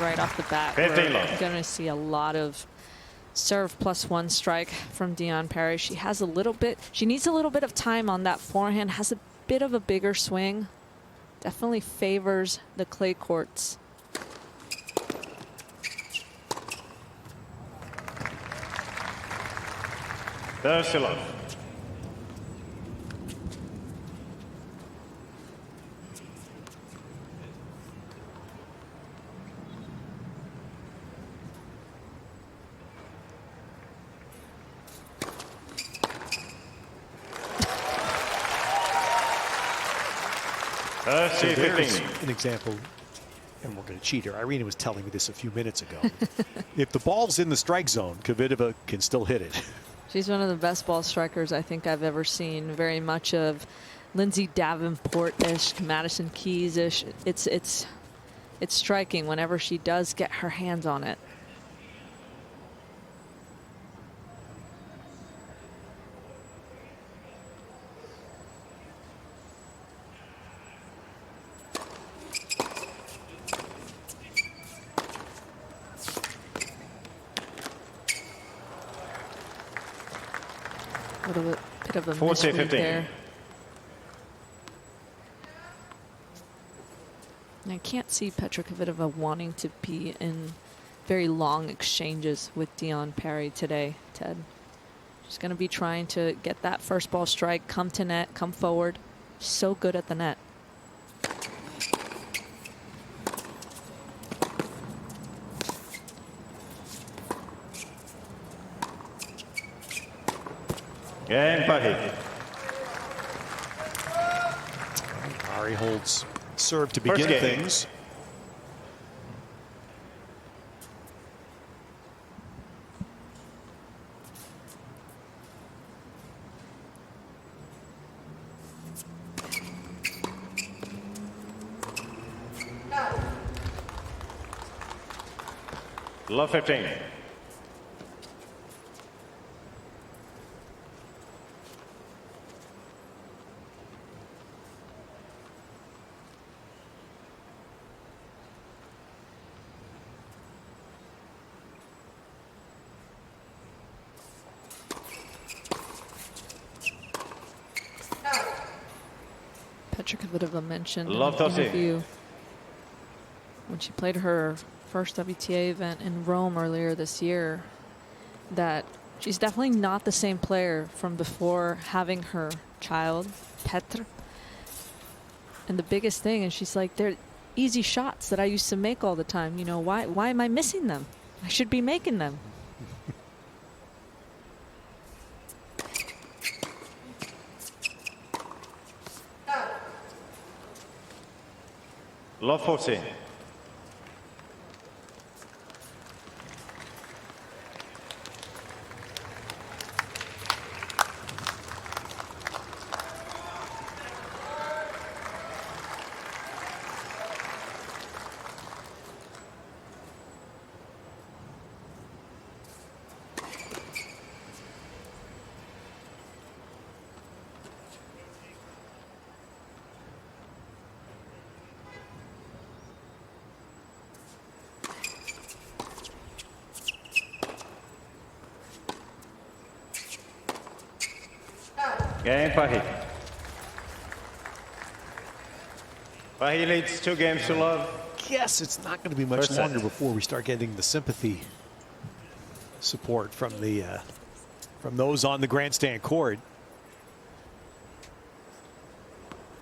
right off the bat, we're going to see a lot of serve +1 strike from Diane Parry. She has a little bit, she needs a little bit of time on that forehand, has a bit of a bigger swing. Definitely favors the clay courts. There's the love. So there's an example, and we're going to cheat here. Aryna was telling me this a few minutes ago. If the ball's in the strike zone, Kvitova can still hit it. She's one of the best ball strikers I think I've ever seen. Very much of Lindsay Davenport-ish, Madison Keys-ish. It's striking whenever she does get her hands on it. A little bit of a misread there. And I can't see Petra Kvitova wanting to be in very long exchanges with Diane Parry today, Ted. She's going to be trying to get that first ball strike, come to net, come forward. So good at the net. Game Parry. Parry holds serve to begin things. Love 15. Petra Kvitova mentioned in the interview when she played her first WTA event in Rome earlier this year that she's definitely not the same player from before having her child, Petra. And the biggest thing, and she's like, they're easy shots that I used to make all the time. You know, why am I missing them? I should be making them. Love 14. Game Parry. Parry leads 2 games to love. Yes, it's not going to be much longer before we start getting the sympathy support from those on the grandstand court.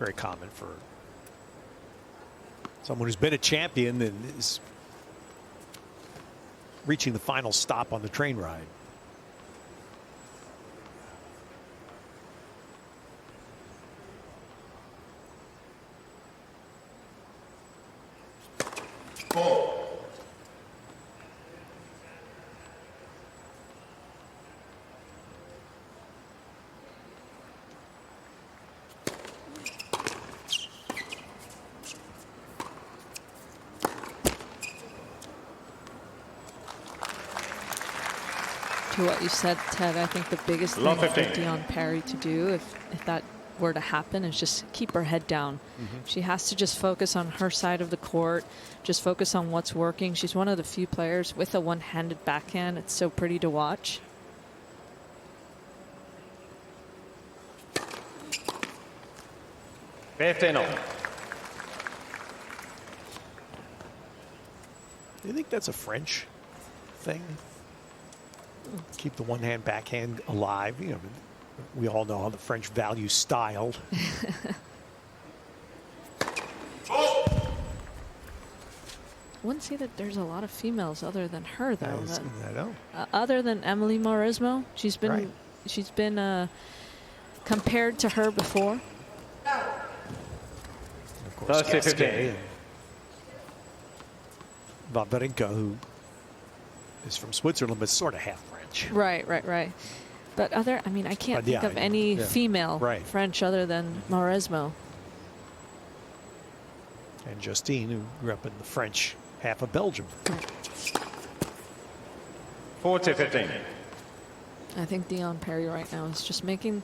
Very common for someone who's been a champion and is reaching the final stop on the train ride. To what you said, Ted, I think the biggest thing for Diane Parry to do, if that were to happen is just keep her head down. She has to just focus on her side of the court, just focus on what's working. She's one of the few players with a one-handed backhand. It's so pretty to watch. Do you think that's a French thing? Keep the one-hand backhand alive. You know, we all know how the French value style. I wouldn't say that there's a lot of females other than her, though. I know. Other than Emily Mauresmo, she's been Right. compared to her before. Of course, Gasquet and Wawrinka, who is from Switzerland, but sort of half French. Right. But I mean, I can't think of any female French other than Mauresmo. And Justine, who grew up in the French half of Belgium. 40-15. I think Diane Parry right now is just making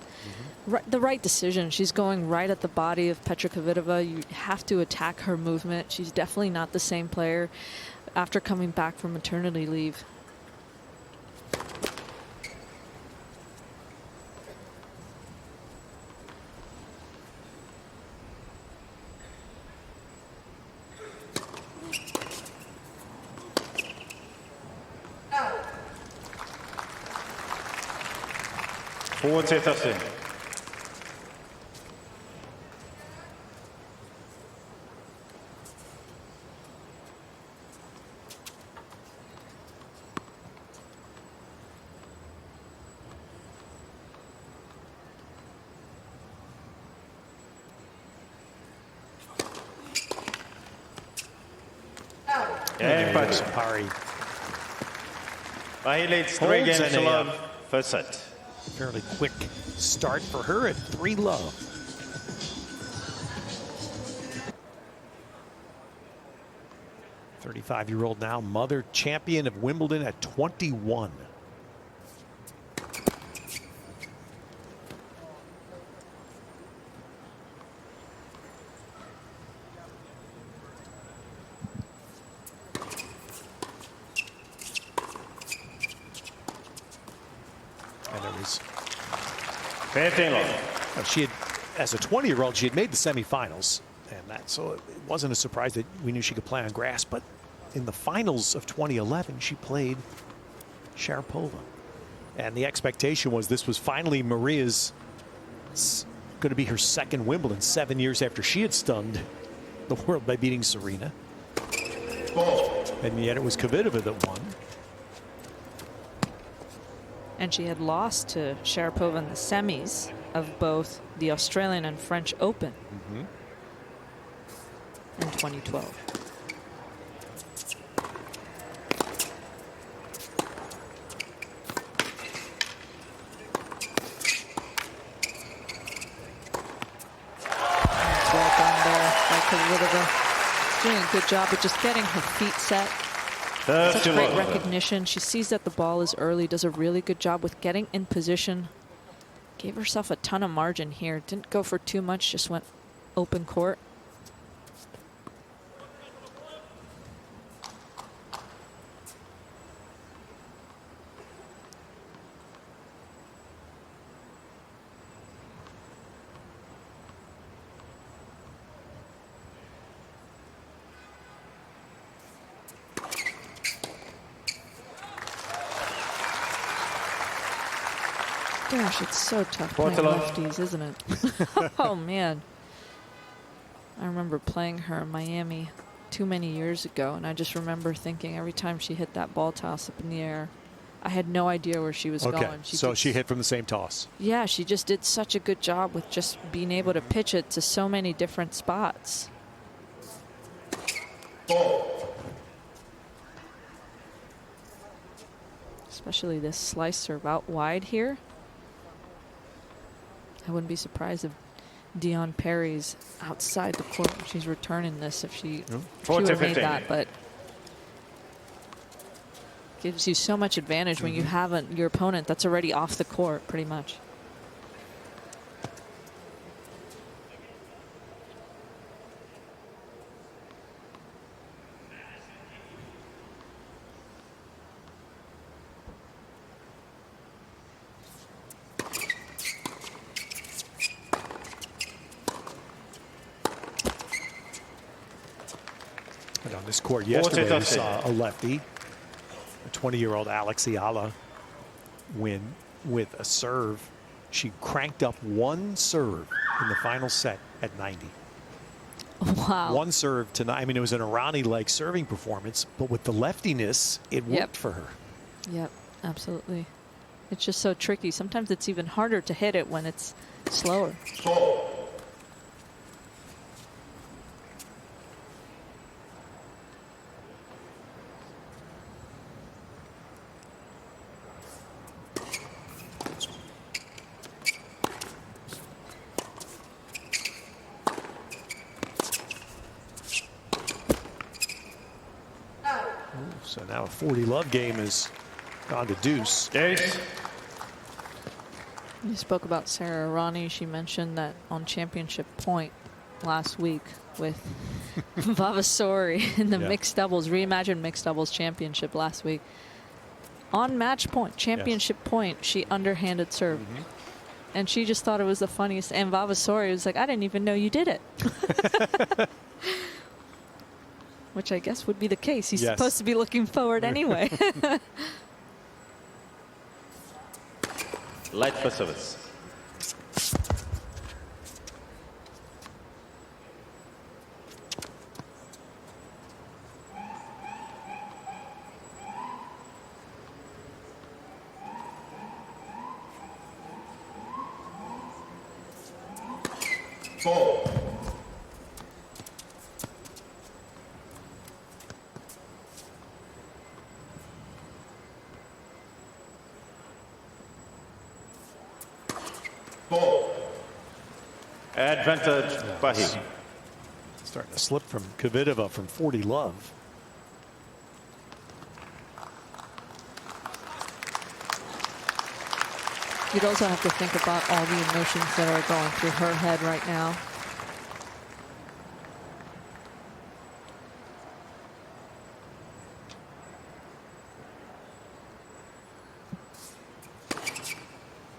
the right decision. She's going right at the body of Petra Kvitova. You have to attack her movement. She's definitely not the same player after coming back from maternity leave. Parry. He leads 3 games to love. First set. Fairly quick start for her at 3-love. .35-year-old now, mother champion of Wimbledon at 21. And it was 15-love. she had, as a 20-year-old, she had made the semifinals, and so it wasn't a surprise that we knew she could play on grass. But in the finals of 2011, she played Sharapova, and the expectation was this was finally Maria's going to be her second Wimbledon 7 years after she had stunned the world by beating Serena, and yet it was Kvitova that won. And she had lost to Sharapova in the semis of both the Australian and French Open in 2012. Well done there by Kvitova. Doing a good job of just getting her feet set. Such great recognition. She sees that the ball is early, does a really good job with getting in position. Gave herself a ton of margin here. Didn't go for too much, just went open court. Gosh, it's so tough playing lefties, isn't it? Oh, man. I remember playing her in Miami too many years ago, and I just remember thinking every time she hit that ball toss up in the air, I had no idea where she was going. She hit from the same toss. Yeah, she just did such a good job with just being able to pitch it to so many different spots. Especially this slice serve out wide here. I wouldn't be surprised if Diane Parry's outside the court when she's returning this, if she would have made that. But gives you so much advantage when you have your opponent that's already off the court, pretty much. on this court yesterday. We saw a lefty, a 20-year-old Alexiala, win with a serve. She cranked up one serve in the final set at 90. Wow. One serve tonight. I mean, it was an Aryna-like serving performance, but with the leftiness, it worked for her. Yep, absolutely. It's just so tricky. Sometimes it's even harder to hit it when it's slower. So now a 40 love game is gone to deuce. Deuce. You spoke about Sarah Aryna. She mentioned that on championship point last week with Vavasori in the mixed doubles, reimagined mixed doubles championship last week. On match point, championship point, she underhanded serve. And she just thought it was the funniest. And Vavasori was like, I didn't even know you did it. Which I guess would be the case. He's supposed to be looking forward anyway. Light for service. Advantage, Parry. Starting to slip from Kvitova from 40 love. You'd also have to think about all the emotions that are going through her head right now.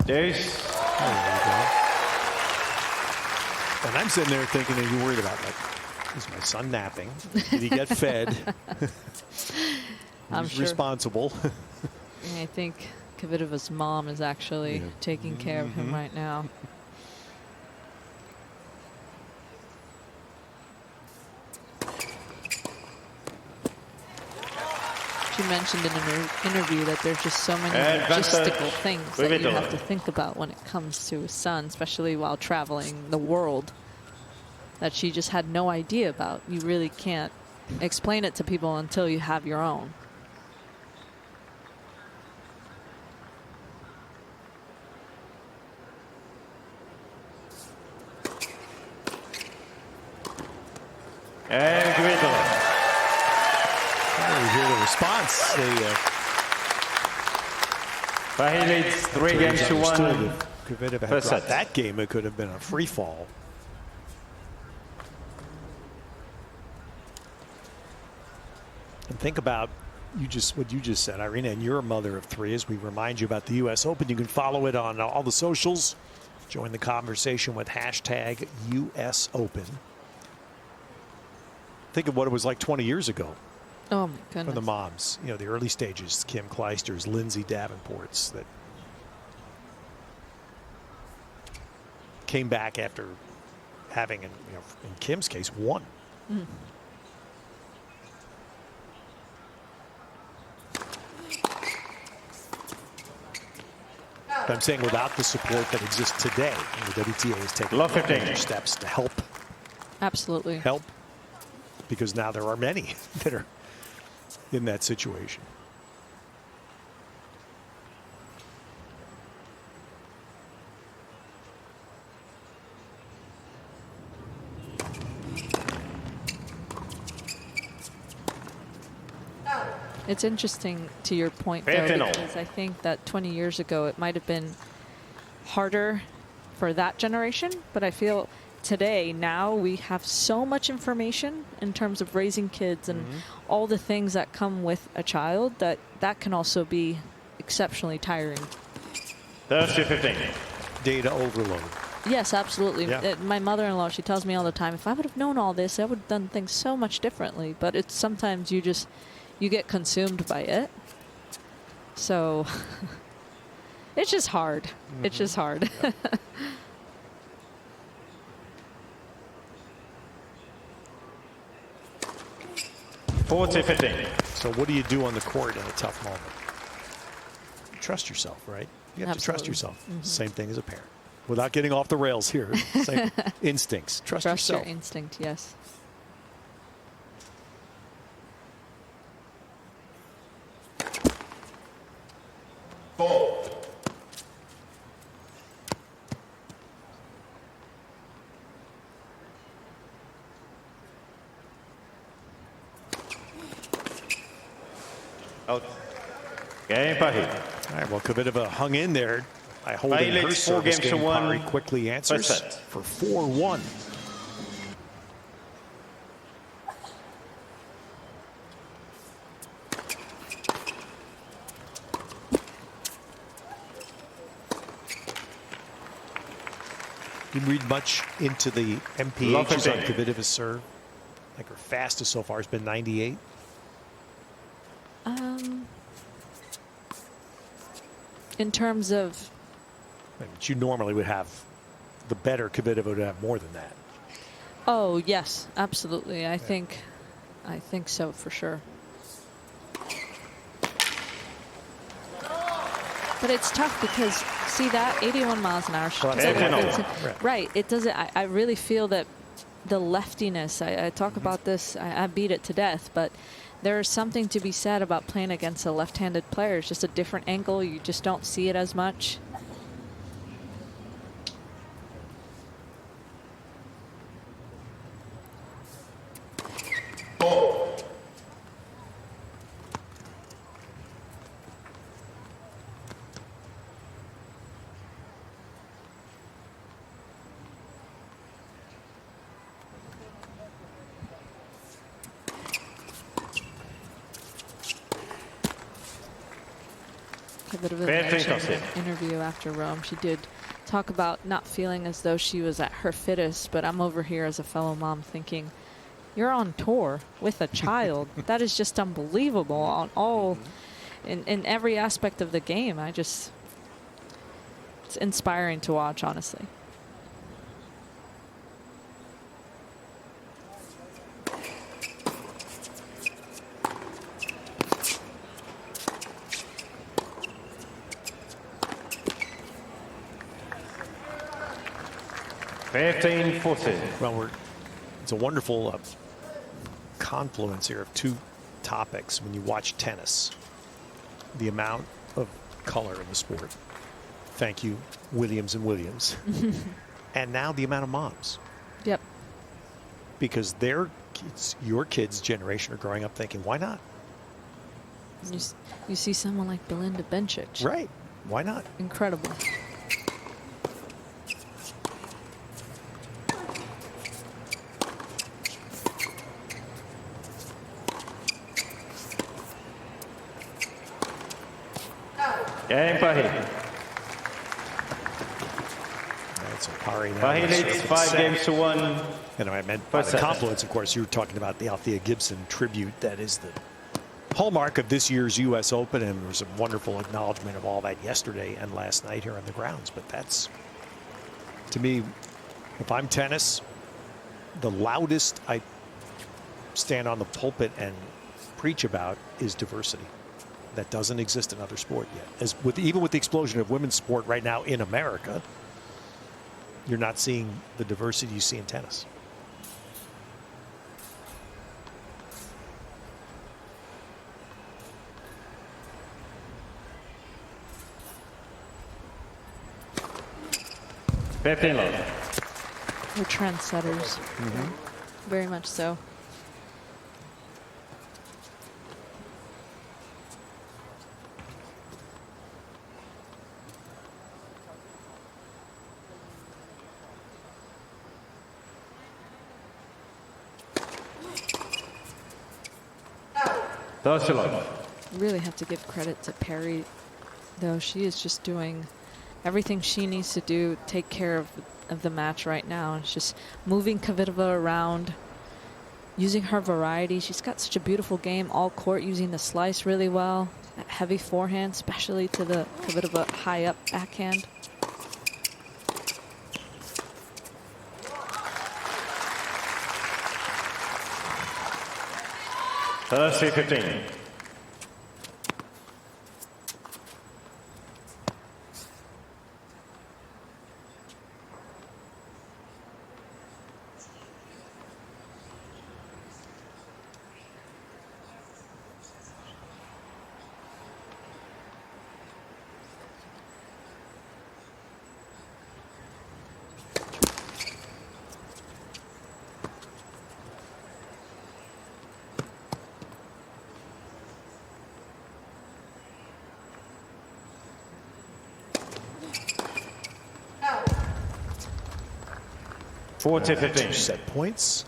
Deuce. There you go. And I'm sitting there thinking, are you worried about, like, is my son napping? Did he get fed? I'm Who's sure responsible? I think Kvitova's mom is actually taking care of him right now. She mentioned in an interview that there's just so many logistical things that you have to think about when it comes to a son, especially while traveling the world, that she just had no idea about. You really can't explain it to people until you have your own. And Kvitova. We hear the response. Parry leads 3 games to 1. If Kvitova had dropped that game, it could have been a free fall. And think about what you just said, Aryna, and you're a mother of 3. As we remind you about the U.S. Open, you can follow it on all the socials. Join the conversation with hashtag US Open. Think of what it was like 20 years ago. Oh, my goodness. For the moms, you know, the early stages, Kim Kleisters, Lindsay Davenports, that came back after having, in Kim's case, 1. But I'm saying without the support that exists today, and the WTA is taking major steps to help. Absolutely. Help, because now there are many that are in that situation. It's interesting to your point, though, because I think that 20 years ago it might have been harder for that generation, but I feel today, now we have so much information in terms of raising kids and all the things that come with a child that can also be exceptionally tiring. 30-15. Data overload. Yes, absolutely. Yeah. My mother-in-law, she tells me all the time, if I would have known all this, I would have done things so much differently. But it's sometimes you get consumed by it. So it's just hard. It's just hard. Yeah. 40-15. So what do you do on the court in a tough moment? Trust yourself, right? You have to trust yourself. Same thing as a parent. Without getting off the rails here. Same instincts. Trust yourself. Your instinct, yes. Out. Game Parry. All right, well, Kvitova hung in there by holding her leads 4 service games to game. 1. Parry quickly answers First set. for 4-1. Didn't read much into the MPHs on Kvitova's serve. I think her fastest so far has been 98. In terms of, You normally would have the better Kvitova would have more than that. oh yes, absolutely. I think so for sure. But it's tough because see that 81 miles an hour. Right. It doesn't. I really feel that the leftiness. I talk about this. I beat it to death, but. There's something to be said about playing against a left-handed player. It's just a different angle. You just don't see it as much. Interview after Rome, she did talk about not feeling as though she was at her fittest, but I'm over here as a fellow mom thinking, you're on tour with a child. That is just unbelievable on all, in every aspect of the game. It's inspiring to watch, honestly. Well, it's a wonderful confluence here of two topics when you watch tennis. The amount of color in the sport. Thank you, Williams and Williams. And now the amount of moms. Yep. Because their kids, your kids' generation are growing up thinking, why not? You see someone like Belinda Bencic. Right. Why not? Incredible. Game Parry. That's a Parry now. Parry leads 5 games to 1. And I meant by the confluence, of course, you were talking about the Althea Gibson tribute. That is the hallmark of this year's U.S. Open, and there was a wonderful acknowledgement of all that yesterday and last night here on the grounds. But that's, to me, if I'm tennis, the loudest I stand on the pulpit and preach about is diversity. That doesn't exist in other sport yet. Even with the explosion of women's sport right now in America, you're not seeing the diversity you see in tennis. We're trendsetters. Very much so. Tosilov. Really have to give credit to Parry, though. She is just doing everything she needs to do, take care of the match right now. It's just moving Kvitova around, using her variety. She's got such a beautiful game, all court, using the slice really well. That heavy forehand, especially to the Kvitova high up backhand. First 15. Forty 15. Set points.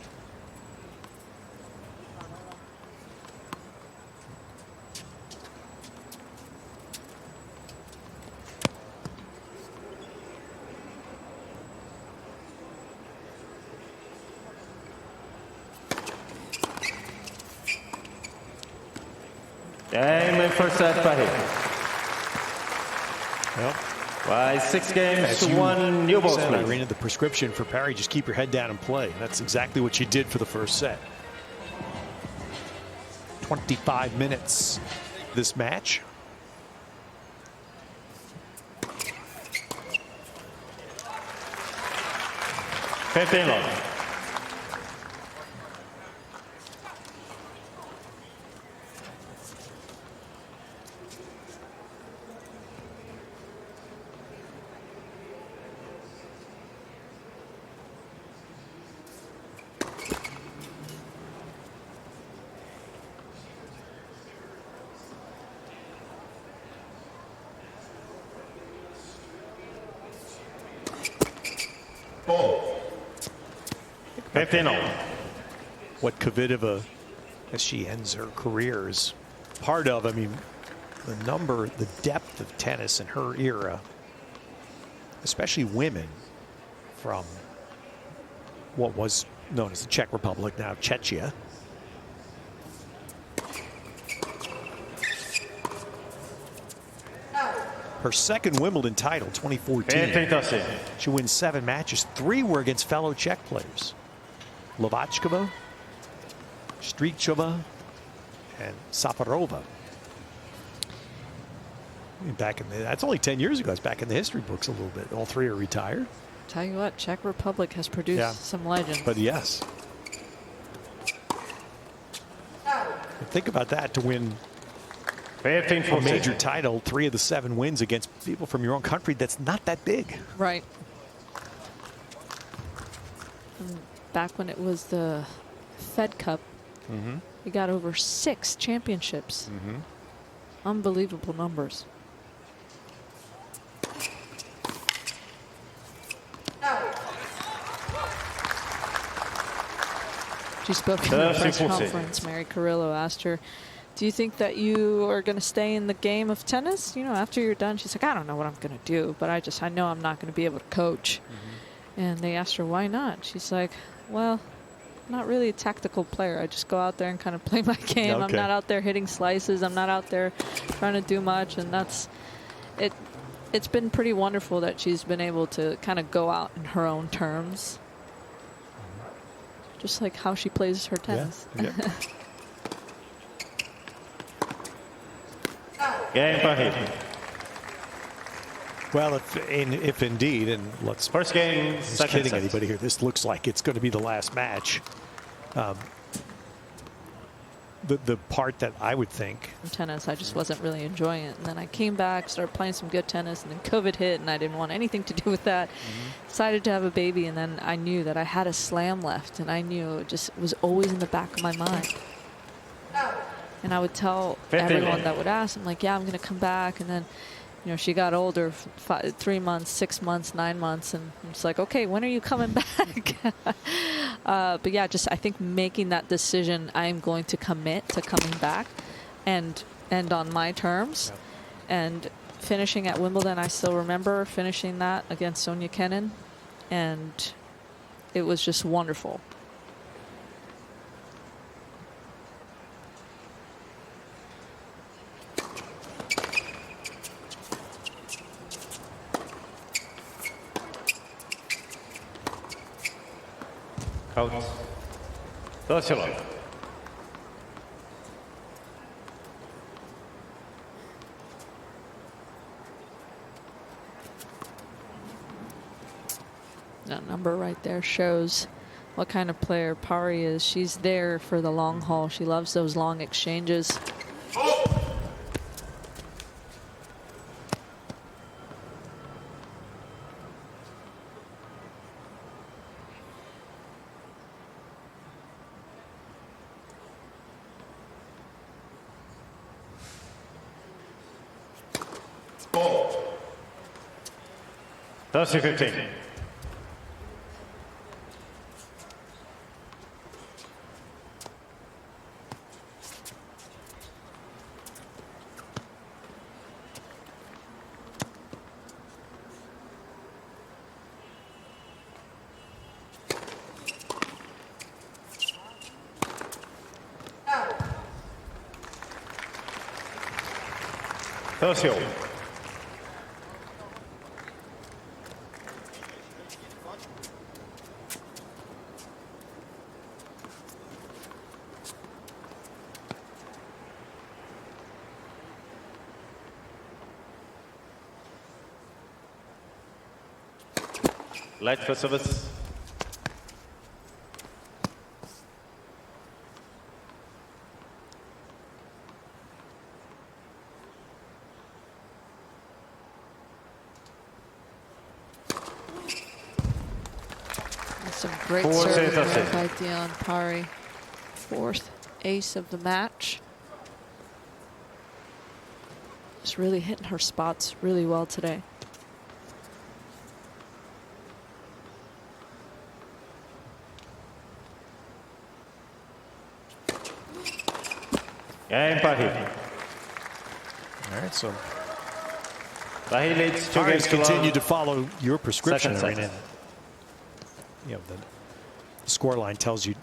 Game in first set by him. Well, By 6 games to 1 new ball said, split. Aryna, the prescription for Parry, just keep your head down and play. That's exactly what she did for the first set. 25 minutes this match. Fifteen long. Ball. 15 all. What Kvitova, as she ends her career, is part of. I mean, the depth of tennis in her era, especially women from what was known as the Czech Republic, now Czechia. Her second Wimbledon title, 2014. She wins 7 matches. 3 were against fellow Czech players. Lovachkova, Strichova, and Safarova. Back in that's only 10 years ago. It's back in the history books a little bit. All 3 are retired. Tell you what, Czech Republic has produced some legends. But yes. Think about that, to win a major title, 3 of the 7 wins against people from your own country. That's not that big. Right. And back when it was the Fed Cup, we got over 6 championships. Unbelievable numbers. She spoke in the press conference. Mary Carrillo asked her, do you think that you are going to stay in the game of tennis? You know, after you're done, she's like, I don't know what I'm going to do, but I know I'm not going to be able to coach. And they asked her, why not? She's like, well, I'm not really a tactical player. I just go out there and kind of play my game. I'm not out there hitting slices. I'm not out there trying to do much. And that's it. It's been pretty wonderful that she's been able to kind of go out in her own terms. Just like how she plays her tennis. Game by him. Well, if indeed, and let's First game, just second kidding set. anybody here, this looks like it's going to be the last match. The part that I would think In tennis, I just wasn't really enjoying it. And then I came back, started playing some good tennis, and then COVID hit, and I didn't want anything to do with that. Decided to have a baby, and then I knew that I had a slam left, and I knew it just was always in the back of my mind. And I would tell everyone that would ask, I'm like, yeah, I'm going to come back. And then, you know, she got older, 3 months, 6 months, 9 months. And it's like, okay, when are you coming back? But yeah, just I think making that decision, I am going to commit to coming back and on my terms. And finishing at Wimbledon, I still remember finishing that against Sonia Kenin, and it was just wonderful. Out. Tosilov. That number right there shows what kind of player Parry is. She's there for the long haul. She loves those long exchanges. That's 15. Tosil. Light for service. That's some great service by Diane Parry. Fourth ace of the match. Just really hitting her spots really well today. Diane Parry. All right, so Parry leads 2 games to continue love. to follow your prescription, Second Aryna. You know, the score line tells you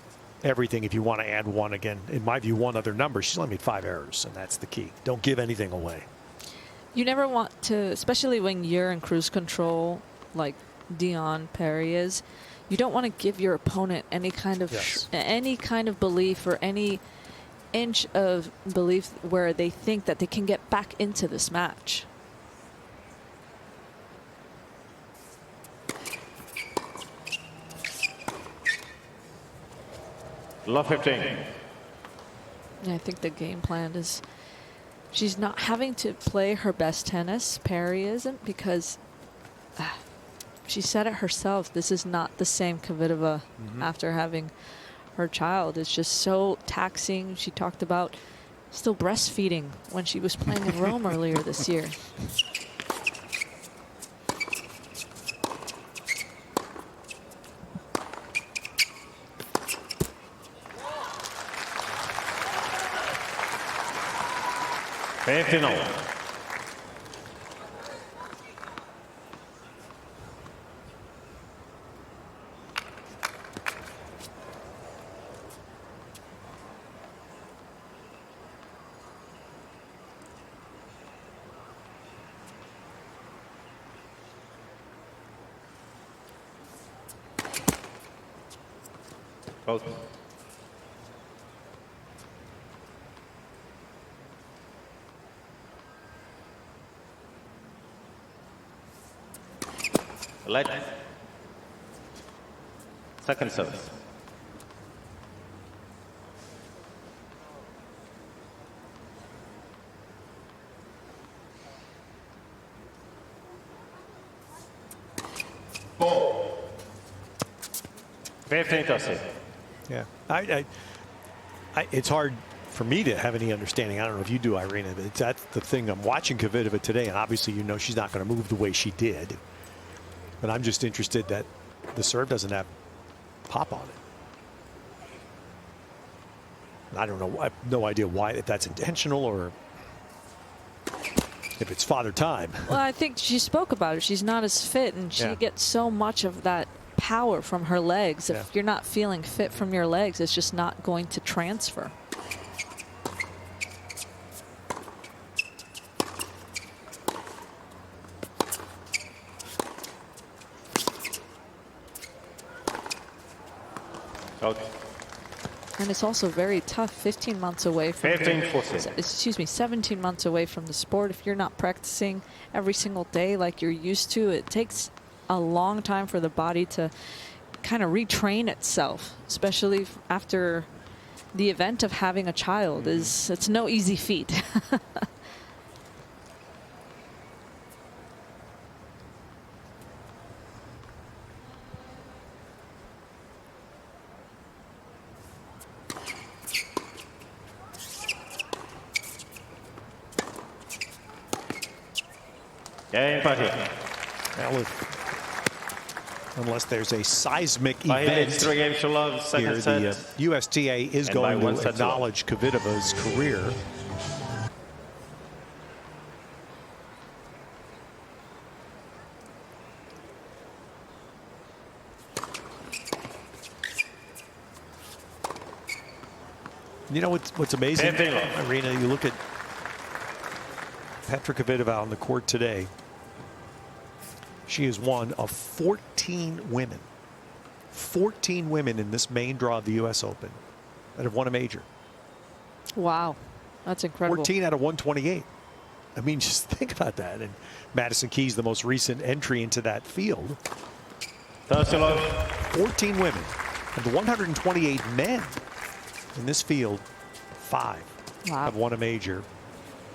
everything if you want to add one. Again, in my view, one other number. She's only made 5 errors, and that's the key. Don't give anything away. You never want to, especially when you're in cruise control like Diane Parry is, you don't want to give your opponent any kind of belief or any inch of belief where they think that they can get back into this match. Love 15. I think the game plan is she's not having to play her best tennis. Parry isn't, because she said it herself. This is not the same Kvitova after having her child. It's just so taxing. She talked about still breastfeeding when she was playing in Rome earlier this year. Final. Both. Light. Second service. Ball. 15 tossing. Yeah, it's hard for me to have any understanding. I don't know if you do, Aryna, but that's the thing. I'm watching Kvitova today, and obviously you know she's not going to move the way she did. But I'm just interested that the serve doesn't have pop on it. I don't know. I have no idea why, if that's intentional or. if it's father time. Well, I think she spoke about it. She's not as fit, and she gets so much of that power from her legs. If you're not feeling fit from your legs, it's just not going to transfer. Okay. And it's also very tough, 15 months away from 17 months away from the sport. If you're not practicing every single day like you're used to, it takes a long time for the body to kind of retrain itself, especially after the event of having a child. It's no easy feat. Diane Parry. Well, unless there's a seismic Parry event leads 3 games to love. here, Second the set. USTA is And going by 1 to set to love. acknowledge Kvitova's career. You know what's amazing, Aryna, you look at Petra Kvitova on the court today. She is one of 14 women. 14 women in this main draw of the U.S. Open that have won a major. Wow, that's incredible. 14 out of 128. I mean, just think about that. And Madison Keys, the most recent entry into that field. 14 women. Of the 128 men in this field, 5 have won a major.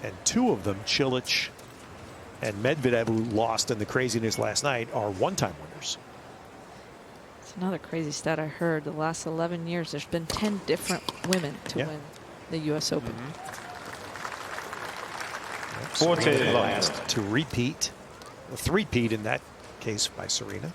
And 2 of them, Cilic and Medvedev, who lost in the craziness last night, are one-time winners. It's another crazy stat I heard. The last 11 years, there's been 10 different women to win the U.S. Open. 40 last to repeat. A three-peat in that case by Serena.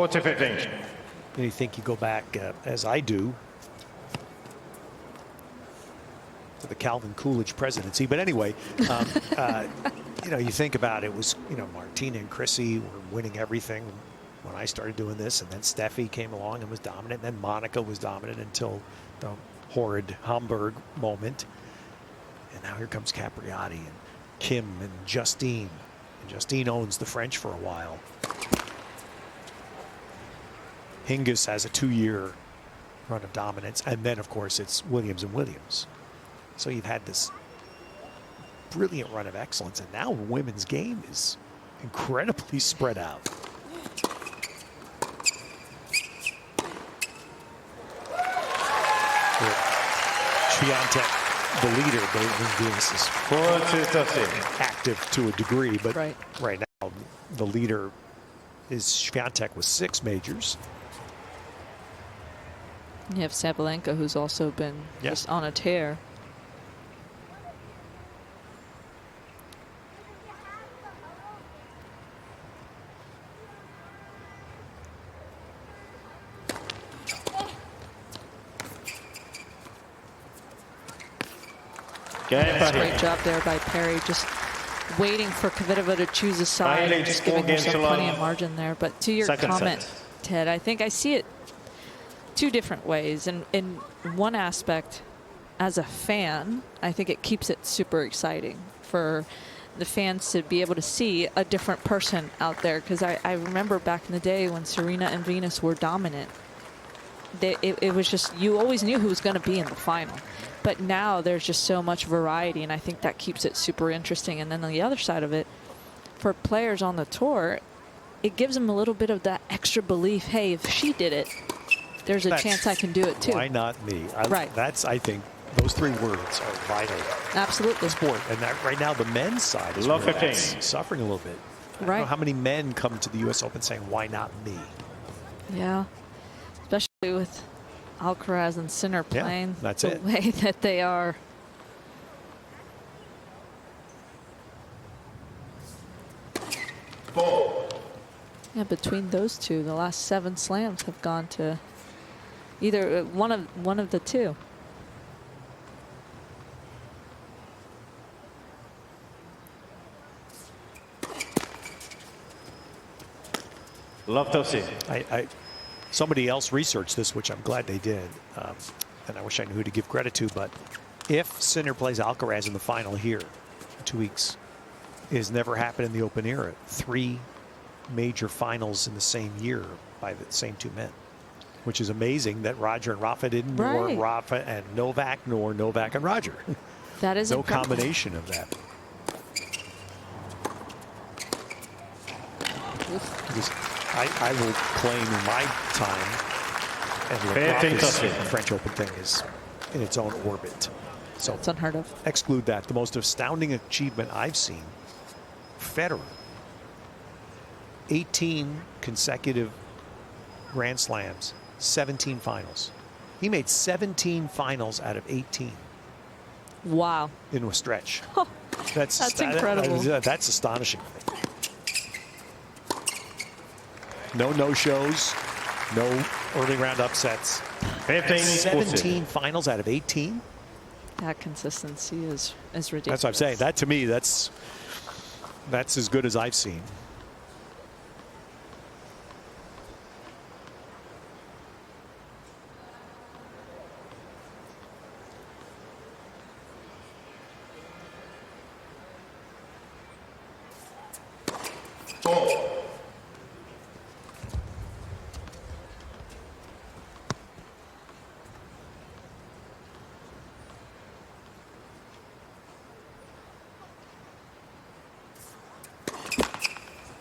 To 15. And you think you go back, as I do, to the Calvin Coolidge presidency. But anyway, you know, you think about it was, you know, Martina and Chrissy were winning everything when I started doing this. And then Steffi came along and was dominant. And then Monica was dominant until the horrid Hamburg moment. And now here comes Capriati and Kim and Justine. And Justine owns the French for a while. Hingis has a 2-year run of dominance, and then of course it's Williams and Williams. So you've had this brilliant run of excellence, and now women's game is incredibly spread out. Swiatek, the leader, but Venus is active to a degree, but right now the leader is Swiatek with 6 majors. You have Sabalenka, who's also been just on a tear. Great job there by Parry, just waiting for Kvitova to choose a side and just giving herself plenty of margin there. But to your comment, Ted, I think I see it 2 different ways. And in one aspect, as a fan, I think it keeps it super exciting for the fans to be able to see a different person out there. Because I remember back in the day when Serena and Venus were dominant, it was just, you always knew who was going to be in the final. But now there's just so much variety, and I think that keeps it super interesting. And then on the other side of it, for players on the tour, it gives them a little bit of that extra belief. Hey, if she did it, there's a chance I can do it too. Why not me? That's, I think, those 3 words are vital. Absolutely. Sport. And that right now, the men's side is suffering a little bit. I don't know how many men come to the U.S. Open saying, why not me? Yeah, especially with Alcaraz and Sinner playing the way that they are. Yeah, between those two, the last 7 slams have gone to either one of the two. Love to see. Somebody else researched this, which I'm glad they did, and I wish I knew who to give credit to. But if Sinner plays Alcaraz in the final here in 2 weeks, it has never happened in the Open era. 3 major finals in the same year by the same 2 men, which is amazing that Roger and Rafa didn't, nor Rafa and Novak, nor Novak and Roger. That is no incredible. combination of that. I will claim in my time, and the French Open thing is in its own orbit. So it's unheard of. Exclude that. The most astounding achievement I've seen, Federer, 18 consecutive Grand Slams, 17 finals. He made 17 finals out of 18. Wow. In a stretch. Oh, that's incredible. That's astonishing. No shows, no early round upsets. 17 finals out of 18. That consistency is ridiculous. That's what I'm saying. That to me, that's as good as I've seen.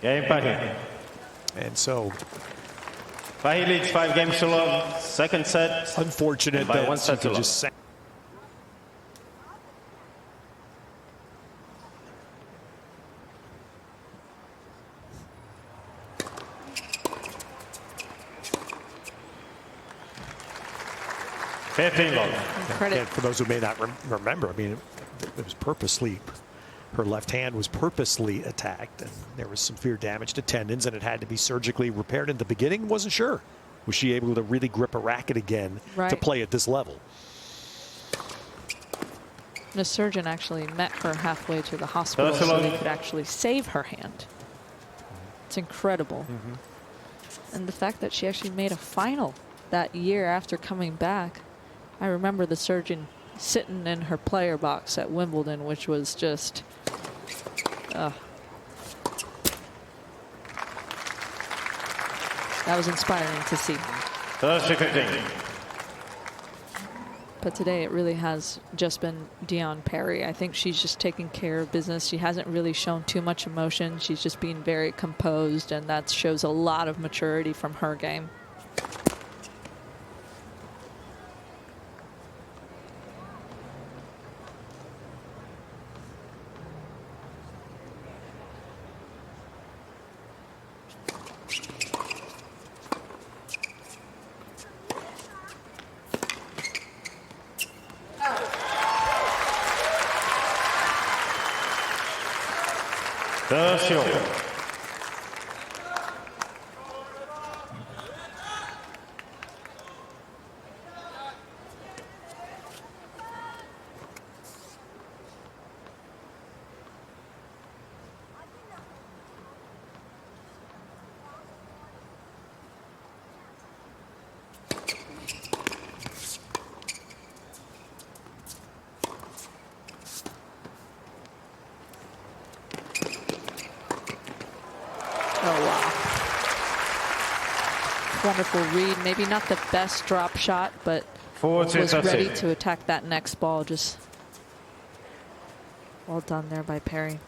Game Parry. And so Parry leads 5 games to love. Second set. Unfortunate by that 1 set to love. just Credit. for those who may not remember, I mean, it was purposely. Her left hand was purposely attacked, and there was some severe damage to tendons, and it had to be surgically repaired. In the beginning, wasn't sure. Was she able to really grip a racket again to play at this level? The surgeon actually met her halfway to the hospital so they could actually save her hand. It's incredible. And the fact that she actually made a final that year after coming back. I remember the surgeon sitting in her player box at Wimbledon, which was just that was inspiring to see. But today it really has just been Diane Parry. I think she's just taking care of business. She hasn't really shown too much emotion. She's just being very composed, and that shows a lot of maturity from her game. Wonderful read. Maybe not the best drop shot, but was ready to attack that next ball. Just well done there by Parry.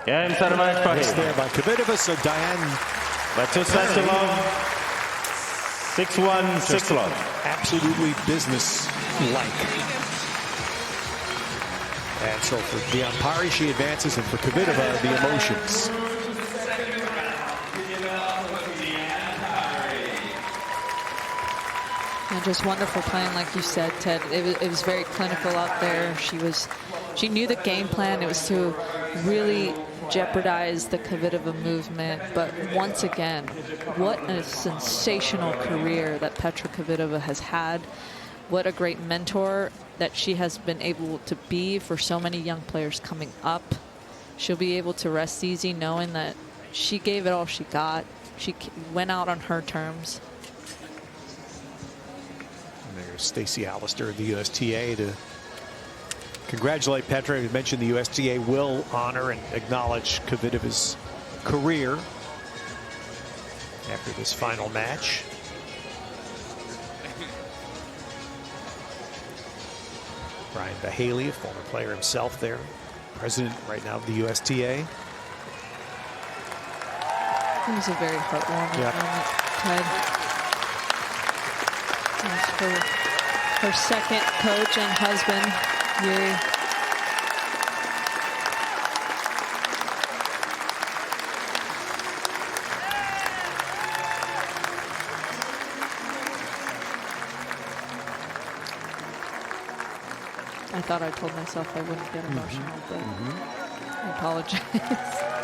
Game set match for Yes, him. there by Kvitova, so Diane. By 2 sets to love. 6-1, 6 love. Absolutely business-like. And so for Diane Parry, she advances, and for Kvitova, the emotions. And just wonderful playing, like you said, Ted. It was very clinical out there. She knew the game plan. It was to really jeopardize the Kvitova movement. But once again, what a sensational career that Petra Kvitova has had. What a great mentor that she has been able to be for so many young players coming up. She'll be able to rest easy knowing that she gave it all she got. She went out on her terms. There's Stacey Alistair of the USTA to congratulate Petra. You mentioned the USTA will honor and acknowledge Kvitova's career after this final match. Brian Bahaley, a former player himself there, president right now of the USTA. It was a very heartwarming moment, Ted. It was her second coach and husband, Yuri. I thought I told myself I wouldn't get emotional, but I apologize.